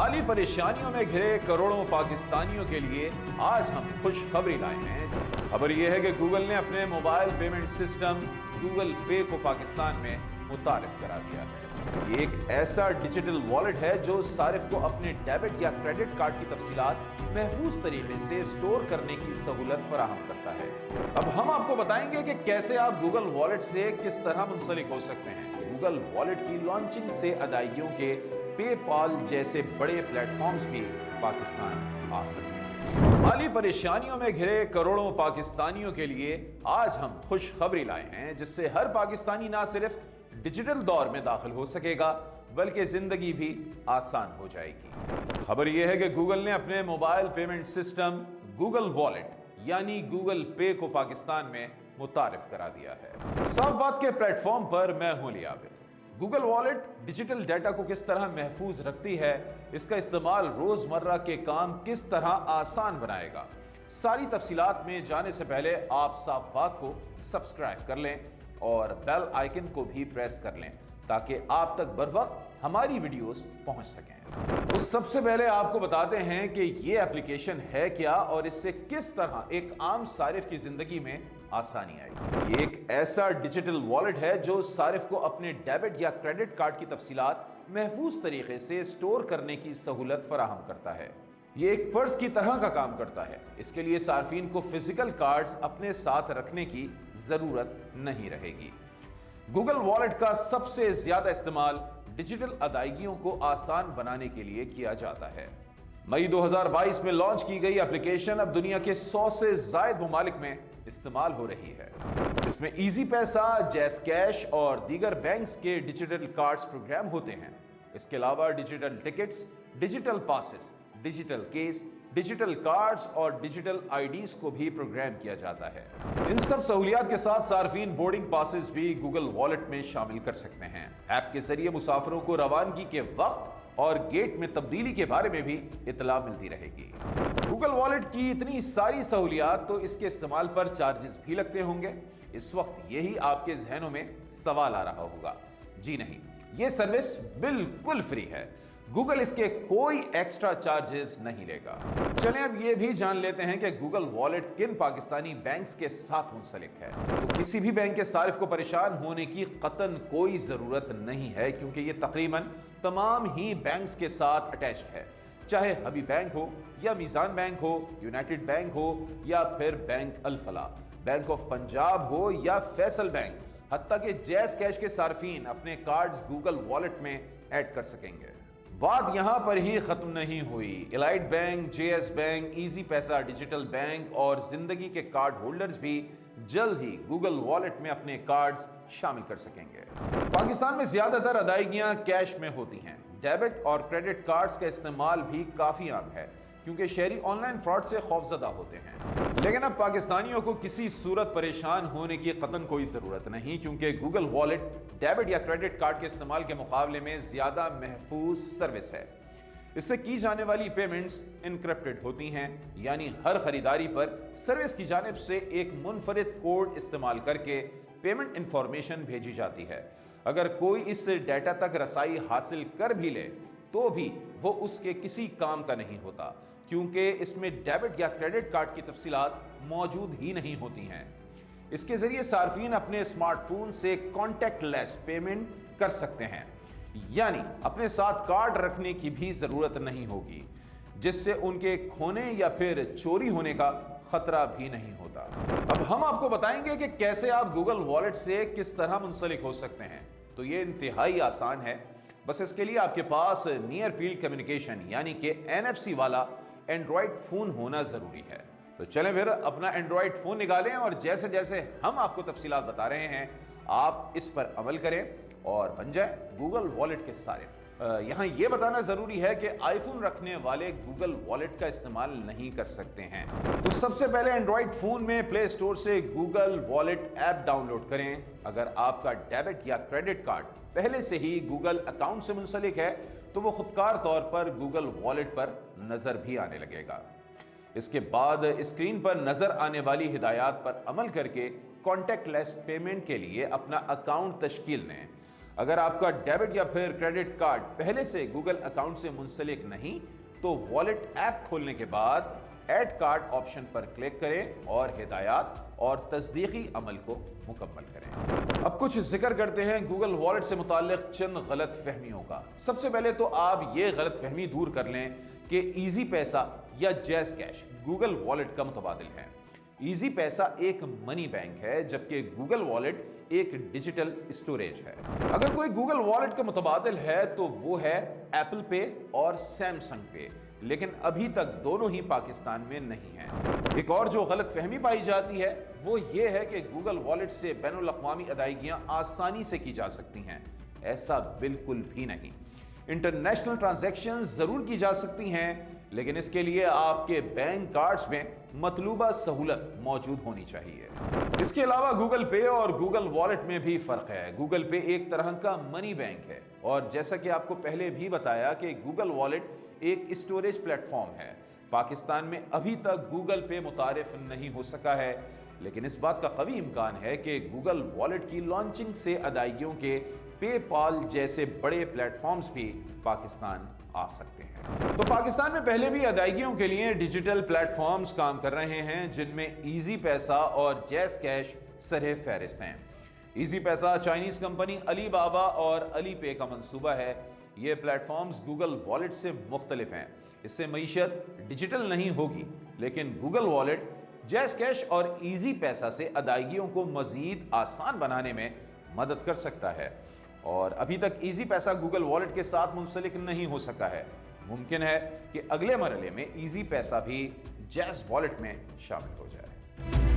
माली परेशानियों में घिरे करोड़ों पाकिस्तानियों के लिए आज हम खुशखबरी लाए हैं। खबर यह है कि गूगल ने अपने मोबाइल पेमेंट सिस्टम गूगल पे को पाकिस्तान में मुतारिफ करा दिया है। ये एक ऐसा डिजिटल वॉलेट है जो सारिफ को अपने डेबिट या क्रेडिट कार्ड की तफसीलात महफूज तरीके से स्टोर करने की सहूलत फराहम करता है। अब हम आपको बताएंगे कि कैसे आप गूगल वॉलेट से किस तरह मुंसलिक हो सकते हैं। गूगल वॉलेट की लॉन्चिंग से अदायगियों के पेपाल जैसे बड़े प्लेटफॉर्म्स भी पाकिस्तान आ सकते हैं। माली परेशानियों में घिरे करोड़ों पाकिस्तानियों के लिए आज हम खुशखबरी लाए हैं, जिससे हर पाकिस्तानी ना सिर्फ डिजिटल दौर में दाखिल हो सकेगा बल्कि जिंदगी भी आसान हो जाएगी। खबर यह है कि गूगल ने अपने mobile payment system Google wallet यानी गूगल पे को पाकिस्तान में मुतारिफ करा दिया है। साफ बात के प्लेटफॉर्म पर मैं हूं लियाबिद। गूगल वॉलेट डिजिटल डाटा को किस तरह महफूज रखती है, इसका इस्तेमाल रोजमर्रा के काम किस तरह आसान बनाएगा, सारी तफसीलात में जाने से पहले आप साफ बात को सब्सक्राइब कर लें और बेल आइकन को भी प्रेस कर लें ताकि आप तक बर वक्त हमारी वीडियोस पहुंच सकें। तो सबसे पहले आपको बताते हैं कि ये एप्लीकेशन है क्या और इससे किस तरह एक आम सारिफ की जिंदगी में आसानी आएगी। ये एक ऐसा डिजिटल वॉलेट है जो सारिफ को अपने डेबिट या क्रेडिट कार्ड की तफसीलात महफूज तरीके से स्टोर करने की सहूलत फराहम करता है। ये एक पर्स की तरह का काम करता है। इसके लिए सार्फिन को फिजिकल कार्ड्स अपने साथ रखने की जरूरत नहीं रहेगी। गूगल वॉलेट का सबसे ज्यादा इस्तेमाल डिजिटल अदायगियों को आसान बनाने के लिए किया जाता है। मई 2022 में लॉन्च की गई एप्लीकेशन अब दुनिया के 100 से ज्यादा ममालिक में इस्तेमाल हो रही है। इसमें इजी पैसा, जैस कैश और दीगर बैंक्स के डिजिटल कार्ड्स प्रोग्राम होते हैं। इसके अलावा digital tickets, digital passes, digital case, digital cards और डिजिटल आईडीज को भी प्रोग्राम किया जाता है। इन सब सहूलियात के साथ सार्फिन बोर्डिंग पासेस भी गूगल वॉलेट में शामिल कर सकते हैं। ऐप के जरिए मुसाफिरों को रवानगी के वक्त और गेट में तब्दीली के बारे में भी इतला मिलती रहेगी। गूगल वॉलेट की इतनी सारी सहूलियात, तो इसके इस्तेमाल पर चार्जेस भी लगते होंगे। इस वक्त यही आपके जहनों में सवाल आ रहा होगा। जी नहीं, ये सर्विस बिल्कुल फ्री है। गूगल इसके कोई एक्स्ट्रा चार्जेस नहीं लेगा। चलें अब ये भी जान लेते हैं कि गूगल वॉलेट किन पाकिस्तानी बैंक्स के साथ मुंसलिक है। तो किसी भी बैंक के सारिफ को परेशान होने की कतन कोई जरूरत नहीं है, क्योंकि ये तकरीबन तमाम ही बैंक्स के साथ अटैच्ड है। चाहे हबी बैंक हो या मीजान बैंक हो, यूनाइटेड बैंक हो या फिर bank Al Falah, bank of Punjab हो या फैसल बैंक, हत्ता कि जैस कैश के सार्फिन अपने कार्ड्स गूगल वॉलेट में ऐड कर सकेंगे। बात यहां पर ही खत्म नहीं हुई। Elite bank, JS bank, easy पैसा डिजिटल बैंक और जिंदगी के कार्ड होल्डर्स भी जल्द ही गूगल वॉलेट में अपने कार्ड्स शामिल कर सकेंगे। पाकिस्तान में ज्यादातर अदायगियां कैश में होती हैं। डेबिट और क्रेडिट कार्ड्स का इस्तेमाल भी काफी आम है, क्योंकि शहरी ऑनलाइन फ्रॉड से खौफजदा होते हैं। लेकिन अब पाकिस्तानियों को किसी सूरत परेशान होने की कतन कोई जरूरत नहीं, क्योंकि गूगल वॉलेट डेबिट या क्रेडिट कार्ड के इस्तेमाल के मुकाबले में ज्यादा महफूज सर्विस है। इससे की जाने वाली पेमेंट्स इनक्रिप्टेड होती हैं, यानी हर खरीदारी पर सर्विस की जानिब से एक मुनफरिद कोड इस्तेमाल करके पेमेंट इंफॉर्मेशन भेजी जाती है। अगर कोई इस डाटा तक रसाई हासिल कर भी ले तो भी वो उसके किसी काम का नहीं होता, क्योंकि इसमें डेबिट या क्रेडिट कार्ड की तफसीलात मौजूद ही नहीं होती हैं। इसके जरिए सार्फिन अपने स्मार्टफोन से कॉन्टैक्टलेस पेमेंट कर सकते हैं, यानी अपने साथ कार्ड रखने की भी जरूरत नहीं होगी, जिससे उनके खोने या फिर चोरी होने का खतरा भी नहीं होता। अब हम आपको बताएंगे कि कैसे आप गूगल वॉलेट से किस तरह मुंसलिक हो सकते हैं। तो ये इंतहाई आसान है। बस इसके लिए आपके पास नियर फील्ड कम्युनिकेशन यानी कि NFC वाला एंड्रॉइड फोन होना जरूरी है। तो चलें फिर अपना एंड्रॉइड फोन निकालें और जैसे जैसे हम आपको तफसीलात बता रहे हैं आप इस पर अमल करें और बन जाए गूगल वॉलेट के सारिफ। यहाँ ये बताना जरूरी है कि आईफोन रखने वाले गूगल वॉलेट का इस्तेमाल नहीं कर सकते हैं। तो सबसे पहले एंड्रॉइड फोन में प्ले स्टोर से गूगल वॉलेट ऐप डाउनलोड करें। अगर आपका डेबिट या क्रेडिट कार्ड पहले से ही गूगल अकाउंट से मुंसलिक है तो वो खुदकार तौर पर गूगल वॉलेट पर नजर भी आने लगेगा। इसके बाद स्क्रीन पर नजर आने वाली हिदायत पर अमल करके कॉन्टैक्टलेस पेमेंट के लिए अपना अकाउंट तश्कील दें। अगर आपका डेबिट या फिर क्रेडिट कार्ड पहले से गूगल अकाउंट से मुंसलिक नहीं तो वॉलेट ऐप खोलने के बाद ऐड कार्ड ऑप्शन पर क्लिक करें और हिदायत और तस्दीकी अमल को मुकम्मल करें। अब कुछ जिक्र करते हैं गूगल वॉलेट से मुताल्लिक चंद गलत फहमियों का। सबसे पहले तो आप ये गलत फहमी दूर कर लें कि इजी पैसा या जैज़ कैश गूगल वॉलेट का मुतबादिल है। इजी पैसा एक मनी बैंक है जबकि गूगल वॉलेट एक डिजिटल स्टोरेज है। अगर कोई गूगल वॉलेट का मुतबादिल है तो वो है एप्पल पे और सैमसंग पे, लेकिन अभी तक दोनों ही पाकिस्तान में नहीं है। एक और जो गलत फहमी पाई जाती है वो ये है कि गूगल वॉलेट से बैनुल अक़वामी अदायगियां आसानी से की जा सकती हैं। ऐसा बिल्कुल भी नहीं। इंटरनेशनल ट्रांजैक्शंस जरूर की जा सकती हैं, लेकिन इसके लिए आपके बैंक कार्ड्स में मतलूबा सहूलत मौजूद होनी चाहिए। इसके अलावा गूगल पे और गूगल वॉलेट में भी फर्क है। गूगल पे एक तरह का मनी बैंक है और जैसा कि आपको पहले भी बताया कि गूगल वॉलेट एक स्टोरेज प्लेटफॉर्म है। पाकिस्तान में अभी तक गूगल पे मुतारिफ नहीं हो सका है, लेकिन इस बात का कवी इम्कान है कि गूगल वॉलेट की लॉन्चिंग से अदायगियों के पेपाल जैसे बड़े प्लेटफॉर्म्स भी पाकिस्तान आ सकते हैं। तो पाकिस्तान में पहले भी अदायगियों के लिए डिजिटल प्लेटफॉर्म्स काम कर रहे हैं जिनमें इजी पैसा और जैज़ कैश सरे फहरिस्त हैं। इजी पैसा चाइनीज कंपनी अली बाबा और अली पे का मंसूबा है। ये प्लेटफॉर्म्स गूगल वॉलेट से मुख्तलिफ हैं। इससे मईशत डिजिटल नहीं होगी, लेकिन गूगल वॉलेट जैज़ कैश और इजी पैसा से अदायगियों को मजीद आसान बनाने में मदद कर सकता है। और अभी तक इजी पैसा गूगल वॉलेट के साथ मुंसलिक नहीं हो सका है। मुमकिन है कि अगले मरहले में इजी पैसा भी जैज़ वॉलेट में शामिल हो जाए।